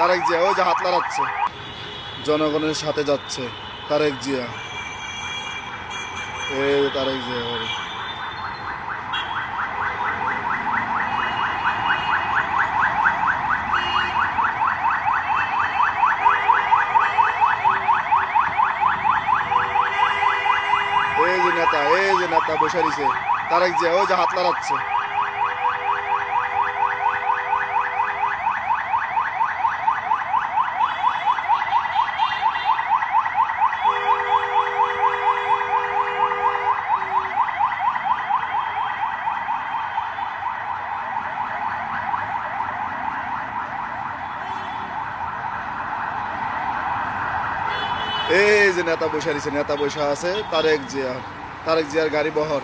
তারেক জিয়া ওই যে হাত লাড়াচ্ছে, জনগণের সাথে যাচ্ছে তারেক জিয়া। এই তারেক জিয়া এই যে নেতা বসে রয়েছে, তারেক জিয়া ওই যে হাত লাড়াচ্ছে। এই যে নেতা বসে রয়েছে, নেতা বসে আছে তারেক জিয়া, তারেক জিয়ার গাড়ি বহর।